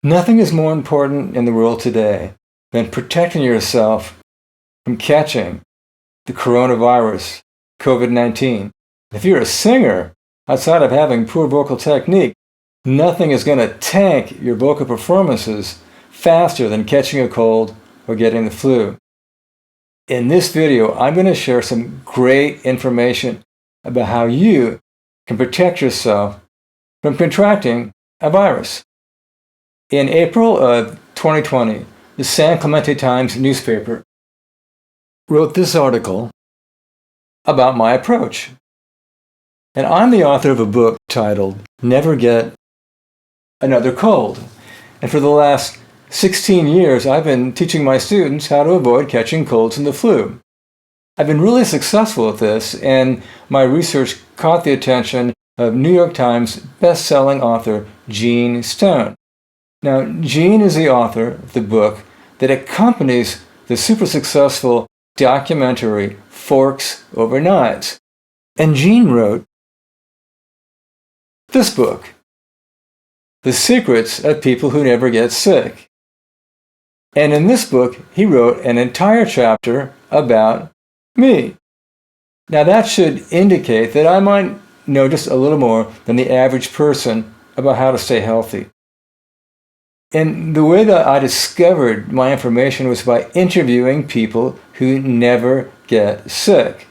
Nothing is more important in the world today than protecting yourself from catching the coronavirus, COVID-19. If you're a singer, outside of having poor vocal technique, nothing is going to tank your vocal performances faster than catching a cold or getting the flu. In this video, I'm going to share some great information about how you can protect yourself from contracting a virus. In April of 2020, the San Clemente Times newspaper wrote this article about my approach. And I'm the author of a book titled Never Get Another Cold. And for the last 16 years, I've been teaching my students how to avoid catching colds and the flu. I've been really successful at this, and my research caught the attention of New York Times best-selling author Gene Stone. Now, Gene is the author of the book that accompanies the super successful documentary Forks Over Knives. And Gene wrote this book, The Secrets of People Who Never Get Sick. And in this book, he wrote an entire chapter about me. Now that should indicate that I might know just a little more than the average person about how to stay healthy. And the way that I discovered my information was by interviewing people who never get sick.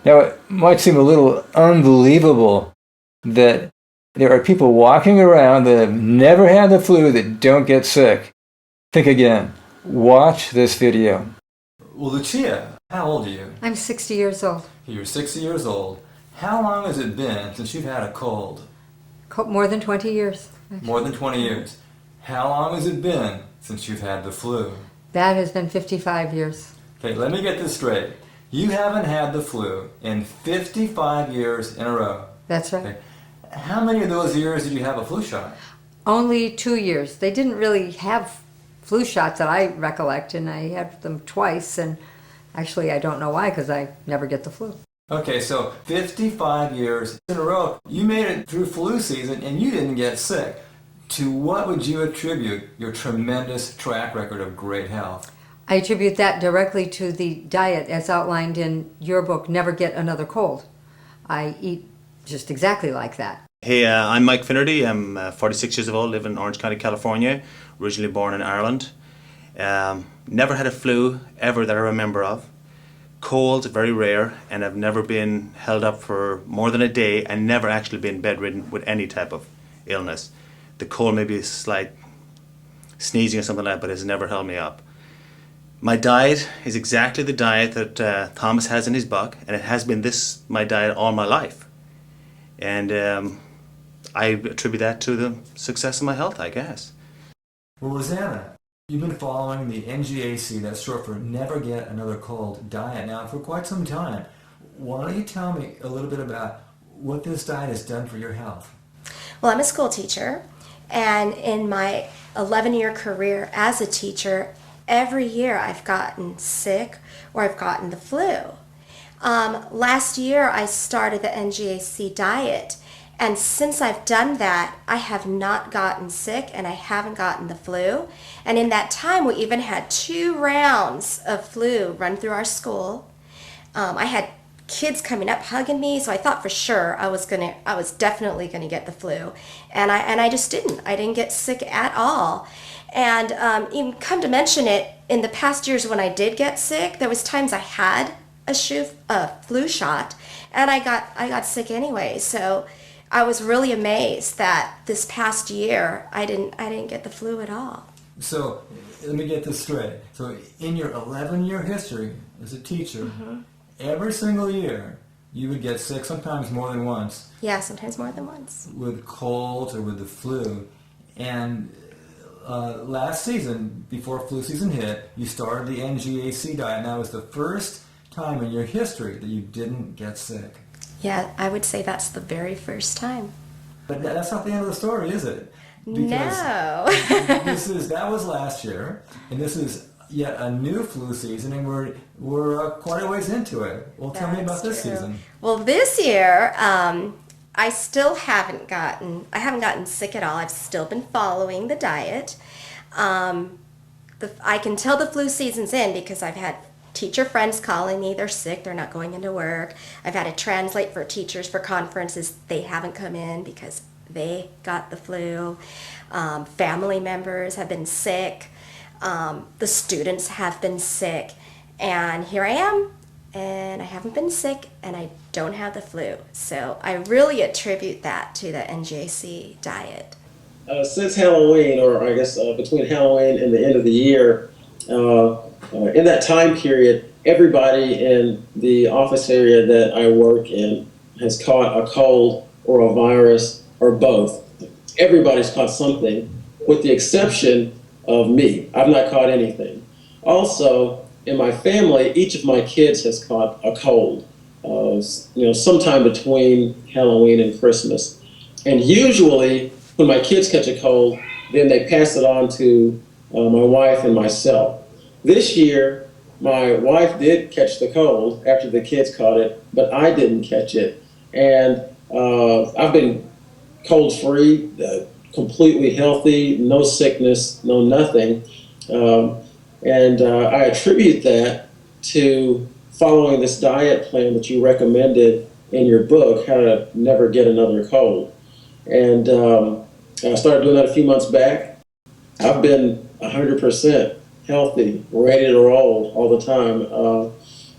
Now, it might seem a little unbelievable that there are people walking around that have never had the flu that don't get sick. Think again. Watch this video. Well, Lucia, how old are you? I'm 60 years old. You're 60 years old. How long has it been since you've had a cold? More than 20 years. Actually. More than 20 years. How long has it been since you've had the flu? That has been 55 years. Okay, let me get this straight. You haven't had the flu in 55 years in a row. That's right. Okay. How many of those years did you have a flu shot? Only 2 years. They didn't really have flu shots that I recollect, and I had them twice, and actually I don't know why, because I never get the flu. Okay, so 55 years in a row, you made it through flu season and you didn't get sick. To what would you attribute your tremendous track record of great health? I attribute that directly to the diet as outlined in your book, Never Get Another Cold. I eat just exactly like that. Hey, I'm Mike Finnerty. I'm 46 years old, live in Orange County, California, originally born in Ireland. Never had a flu ever that I remember of. Colds, very rare, and I've never been held up for more than a day and never actually been bedridden with any type of illness. The cold maybe is slight sneezing or something like that, but it's never held me up. My diet is exactly the diet that Thomas has in his book, and it has been my diet all my life. And I attribute that to the success of my health, I guess. Well, Rosanna, you've been following the NGAC, that's short for Never Get Another Cold diet, now for quite some time. Why don't you tell me a little bit about what this diet has done for your health? Well, I'm a school teacher, and in my 11-year career as a teacher, every year I've gotten sick or I've gotten the flu. Last year I started the NGAC diet, and since I've done that, I have not gotten sick and I haven't gotten the flu. And in that time, we even had 2 rounds of flu run through our school. I had kids coming up hugging me, so I thought for sure I was definitely gonna get the flu, and I just didn't. I didn't get sick at all. And even come to mention it, in the past years when I did get sick, there was times I had a flu shot, and I got sick anyway. So I was really amazed that this past year I didn't get the flu at all. So let me get this straight. So in your 11-year history as a teacher, every single year you would get sick, sometimes more than once. Yeah, sometimes more than once. With colds or with the flu. And last season, before flu season hit, you started the NGAC diet, and that was the first time in your history that you didn't get sick. Yeah, I would say that's the very first time. But that's not the end of the story, is it? Because no. that was last year, and this is yet a new flu season, and we're quite a ways into it. Well, tell me about this season. Well, this year I still I haven't gotten sick at all. I've still been following the diet. I can tell the flu season's in because I've had teacher friends calling me. They're sick. They're not going into work. I've had to translate for teachers for conferences. They haven't come in because they got the flu. Family members have been sick. The students have been sick. And here I am, and I haven't been sick, and I don't have the flu. So I really attribute that to the NJC diet. Since Halloween, or I guess between Halloween and the end of the year, in that time period, everybody in the office area that I work in has caught a cold or a virus or both. Everybody's caught something, with the exception of me. I've not caught anything. Also, in my family, each of my kids has caught a cold, sometime between Halloween and Christmas. And usually, when my kids catch a cold, then they pass it on to my wife and myself. This year, my wife did catch the cold after the kids caught it, but I didn't catch it. And I've been cold-free, completely healthy, no sickness, no nothing. I attribute that to following this diet plan that you recommended in your book, How to Never Get Another Cold. And I started doing that a few months back. I've been 100% healthy, ready to roll all the time.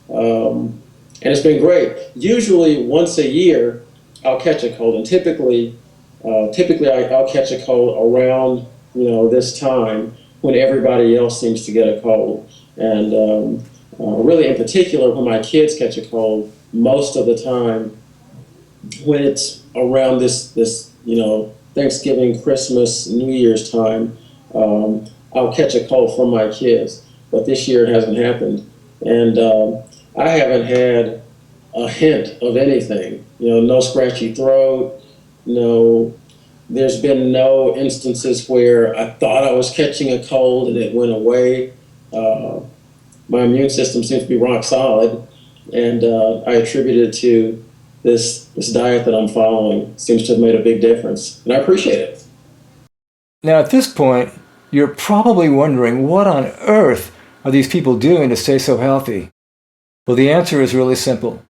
And it's been great. Usually once a year, I'll catch a cold. And typically I'll catch a cold around, this time when everybody else seems to get a cold. And really in particular, when my kids catch a cold, most of the time when it's around this Thanksgiving, Christmas, New Year's time, I'll catch a cold from my kids. But this year it hasn't happened. And I haven't had a hint of anything. No scratchy throat, there's been no instances where I thought I was catching a cold and it went away. My immune system seems to be rock solid, and I attribute it to this diet that I'm following. Seems to have made a big difference, and I appreciate it. Now, at this point, you're probably wondering what on earth are these people doing to stay so healthy? Well, the answer is really simple.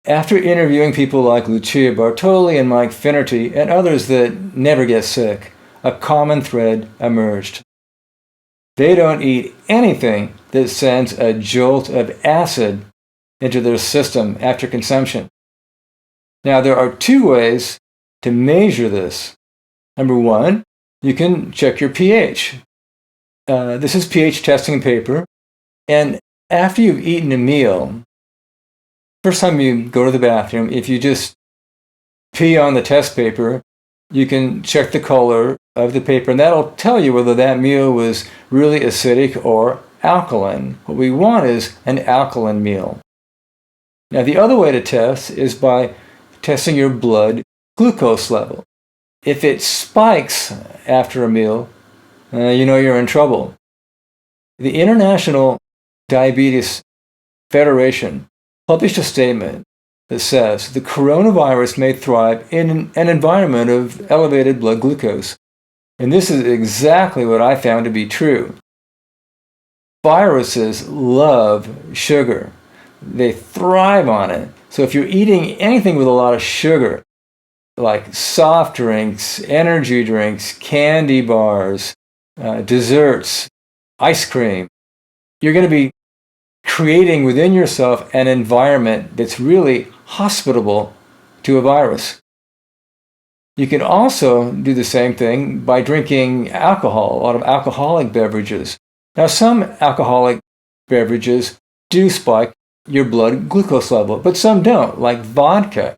After interviewing people like Lucia Bartoli and Mike Finnerty and others that never get sick, a common thread emerged. They don't eat anything that sends a jolt of acid into their system after consumption. Now, there are two ways to measure this. Number one, you can check your pH. This is pH testing paper. And after you've eaten a meal, first time you go to the bathroom, if you just pee on the test paper, you can check the color of the paper, and that'll tell you whether that meal was really acidic or alkaline. What we want is an alkaline meal. Now, the other way to test is by testing your blood glucose level. If it spikes after a meal, you're in trouble. The International Diabetes Federation published a statement that says the coronavirus may thrive in an environment of elevated blood glucose. And this is exactly what I found to be true. Viruses love sugar. They thrive on it. So if you're eating anything with a lot of sugar, like soft drinks, energy drinks, candy bars, desserts, ice cream, you're going to be creating within yourself an environment that's really hospitable to a virus. You can also do the same thing by drinking alcohol, a lot of alcoholic beverages. Now, some alcoholic beverages do spike your blood glucose level, but some don't, like vodka.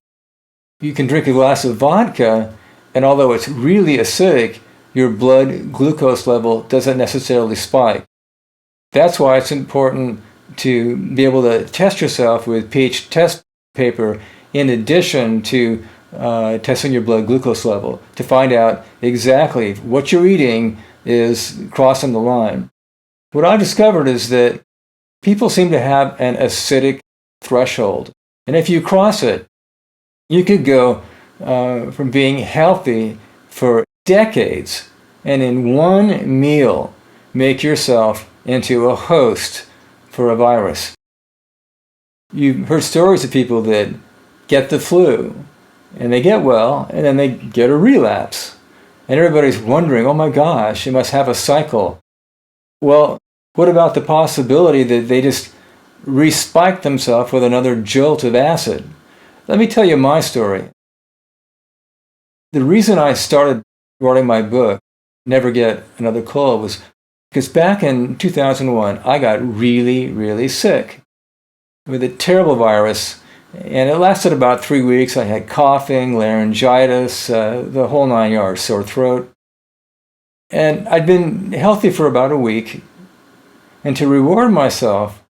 You can drink a glass of vodka, and although it's really acidic, your blood glucose level doesn't necessarily spike. That's why it's important to be able to test yourself with pH test paper in addition to testing your blood glucose level to find out exactly what you're eating is crossing the line. What I've discovered is that people seem to have an acidic threshold. And if you cross it, you could go from being healthy for decades, and in one meal make yourself into a host for a virus. You've heard stories of people that get the flu, and they get well, and then they get a relapse. And everybody's wondering, oh my gosh, it must have a cycle. Well, what about the possibility that they just re-spike themselves with another jolt of acid? Let me tell you my story. The reason I started writing my book, Never Get Another Cold, was because back in 2001, I got really, really sick with a terrible virus, and it lasted about 3 weeks. I had coughing, laryngitis, the whole 9 yards, sore throat. And I'd been healthy for about a week, and to reward myself,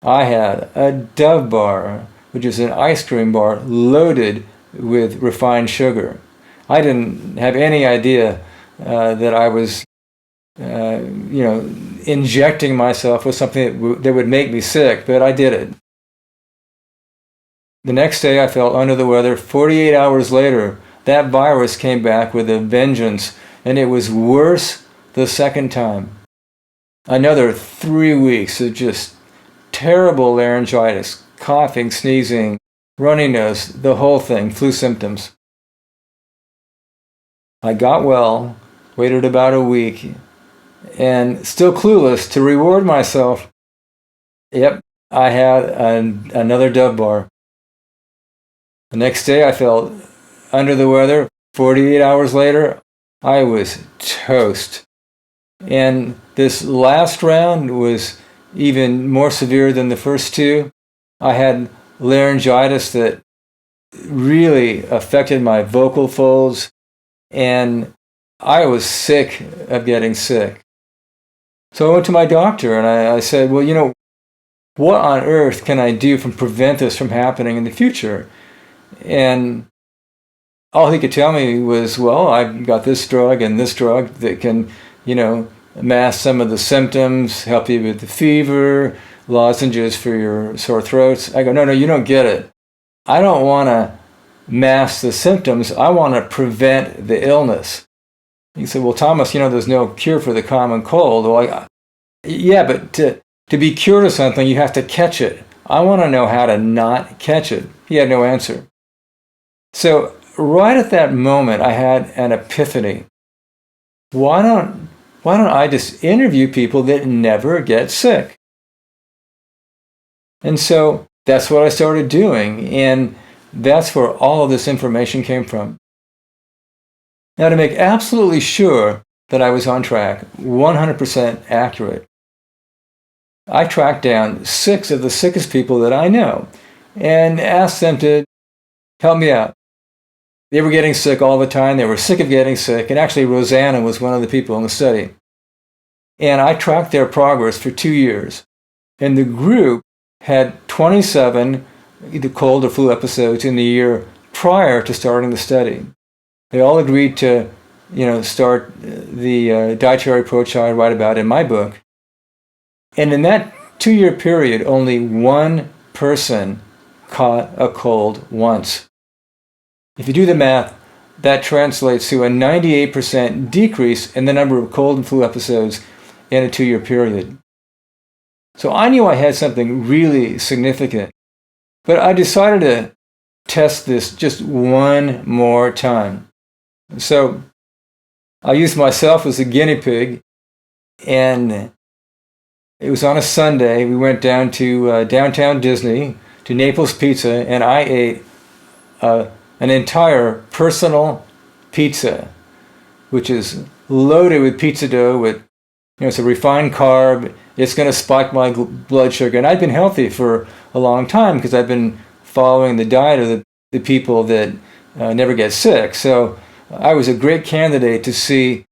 I had a Dove bar, which is an ice cream bar loaded with refined sugar. I didn't have any idea that I was, injecting myself with something that would make me sick, but I did it. The next day I felt under the weather. 48 hours later, that virus came back with a vengeance, and it was worse the second time. Another 3 weeks of just terrible laryngitis, coughing, sneezing, runny nose, the whole thing, flu symptoms. I got well, waited about a week, and still clueless, to reward myself, yep, I had another Dove bar. The next day I felt under the weather. 48 hours later, I was toast. And this last round was even more severe than the first two. I had laryngitis that really affected my vocal folds, and I was sick of getting sick. So I went to my doctor and I said, well, what on earth can I do to prevent this from happening in the future? And all he could tell me was, well, I've got this drug and this drug that can, mask some of the symptoms, help you with the fever, lozenges for your sore throats. I go, no, you don't get it. I don't want to mask the symptoms. I want to prevent the illness. He said, well, Thomas, there's no cure for the common cold. Well, yeah, but to be cured of something, you have to catch it. I want to know how to not catch it. He had no answer. So right at that moment, I had an epiphany. Why don't I just interview people that never get sick? And so that's what I started doing, and that's where all of this information came from. Now, to make absolutely sure that I was on track, 100% accurate, I tracked down 6 of the sickest people that I know and asked them to help me out. They were getting sick all the time. They were sick of getting sick. And actually, Rosanna was one of the people in the study. And I tracked their progress for 2 years. And the group had 27 either cold or flu episodes in the year prior to starting the study. They all agreed to, start the dietary approach I write about in my book. And in that 2-year period, only one person caught a cold once. If you do the math, that translates to a 98% decrease in the number of cold and flu episodes in a 2-year period. So I knew I had something really significant, but I decided to test this just one more time. So I used myself as a guinea pig, and it was on a Sunday. We went down to downtown Disney, to Naples Pizza, and I ate an entire personal pizza, which is loaded with pizza dough with, it's a refined carb. It's going to spike my blood sugar. And I've been healthy for a long time because I've been following the diet of the people that never get sick. So I was a great candidate to see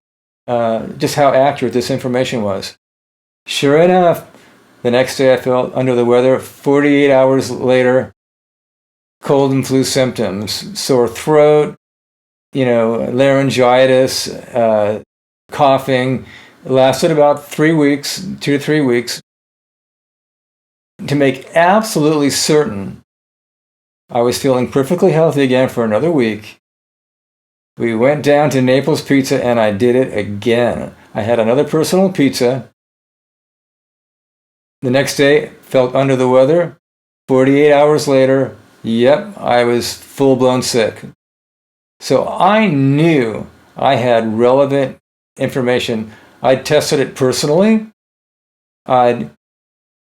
just how accurate this information was. Sure enough, the next day I felt under the weather. 48 hours later, cold and flu symptoms, sore throat, laryngitis, coughing. It lasted about 3 weeks, 2 to 3 weeks. To make absolutely certain I was feeling perfectly healthy again for another week, We went down to Naples Pizza and I did it again. I had another personal pizza. The next day, felt under the weather. 48 hours later, yep, I was full-blown sick. So I knew I had relevant information. I tested it personally. I'd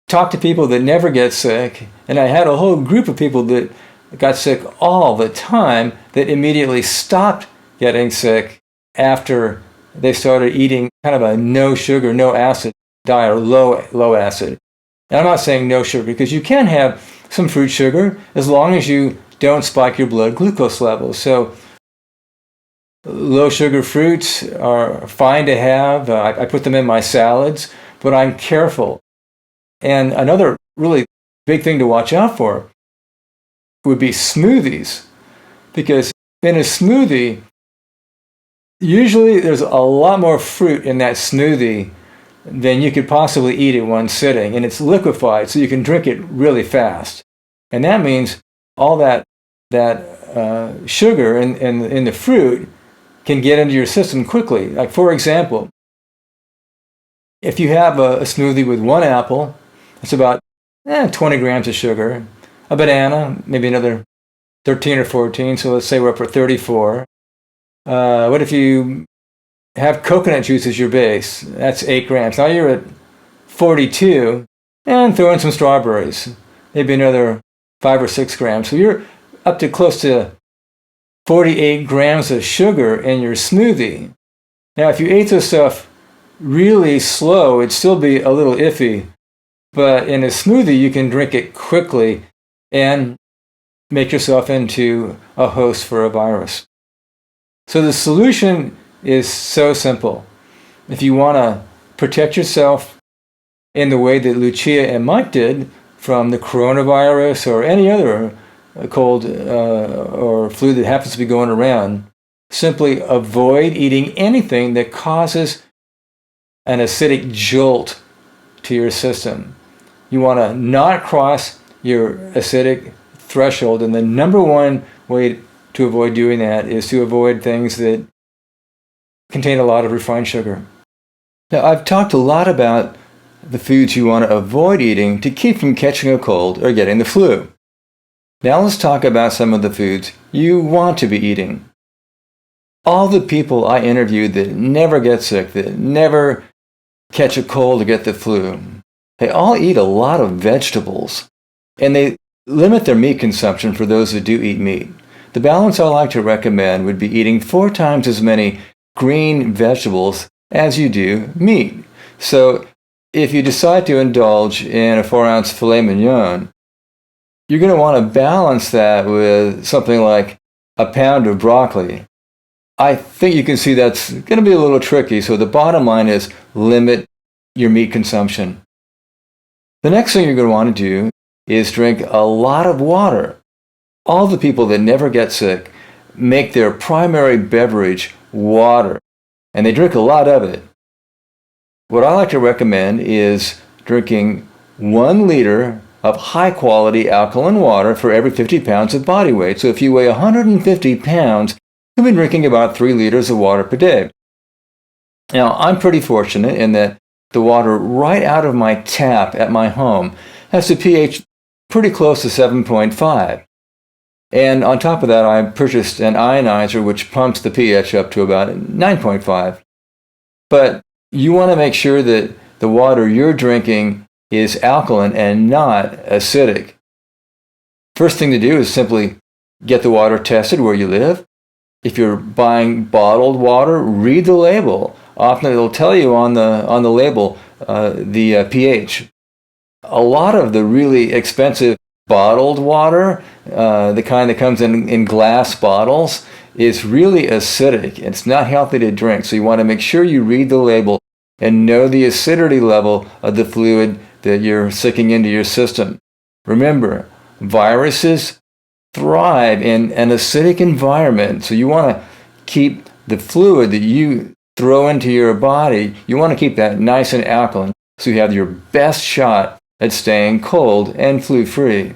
talked to people that never get sick, and I had a whole group of people that got sick all the time that immediately stopped getting sick after they started eating kind of a no sugar, no acid diet, or low acid. And I'm not saying no sugar, because you can have some fruit sugar as long as you don't spike your blood glucose levels. So low sugar fruits are fine to have. I put them in my salads, but I'm careful. And another really big thing to watch out for would be smoothies, because in a smoothie, usually there's a lot more fruit in that smoothie than you could possibly eat in one sitting, and it's liquefied, so you can drink it really fast. And that means all that sugar in the fruit can get into your system quickly. Like, for example, if you have a smoothie with one apple, it's about 20 grams of sugar. A banana, maybe another 13 or 14, so let's say we're up for 34. What if you have coconut juice as your base? That's 8 grams. Now you're at 42, and throw in some strawberries, maybe another 5 or 6 grams. So you're up to close to 48 grams of sugar in your smoothie. Now, if you ate this stuff really slow, it'd still be a little iffy, but in a smoothie, you can drink it quickly and make yourself into a host for a virus. So the solution is so simple. If you want to protect yourself in the way that Lucia and Mike did from the coronavirus or any other cold or flu that happens to be going around, simply avoid eating anything that causes an acidic jolt to your system. You want to not cross your acidic threshold, and the number one way to avoid doing that is to avoid things that contain a lot of refined sugar. Now, I've talked a lot about the foods you want to avoid eating to keep from catching a cold or getting the flu. Now let's talk about some of the foods you want to be eating. All the people I interviewed that never get sick, that never catch a cold or get the flu, they all eat a lot of vegetables, and they limit their meat consumption for those that do eat meat. The balance I like to recommend would be eating 4 times as many green vegetables as you do meat. So if you decide to indulge in a 4-ounce filet mignon, you're going to want to balance that with something like a pound of broccoli. I think you can see that's going to be a little tricky, so the bottom line is limit your meat consumption. The next thing you're going to want to do is drink a lot of water. All the people that never get sick make their primary beverage water, and they drink a lot of it. What I like to recommend is drinking 1 liter of high-quality alkaline water for every 50 pounds of body weight. So if you weigh 150 pounds, you'll be drinking about 3 liters of water per day. Now, I'm pretty fortunate in that the water right out of my tap at my home has a pH pretty close to 7.5. And on top of that, I purchased an ionizer which pumps the pH up to about 9.5. But you want to make sure that the water you're drinking is alkaline and not acidic. First thing to do is simply get the water tested where you live. If you're buying bottled water, read the label. Often it'll tell you on the label the pH. A lot of the really expensive bottled water, the kind that comes in glass bottles, is really acidic. It's not healthy to drink, so you want to make sure you read the label and know the acidity level of the fluid that you're sicking into your system. Remember, viruses thrive in an acidic environment, so you want to keep the fluid that you throw into your body, you want to keep that nice and alkaline so you have your best shot at staying cold and flu-free.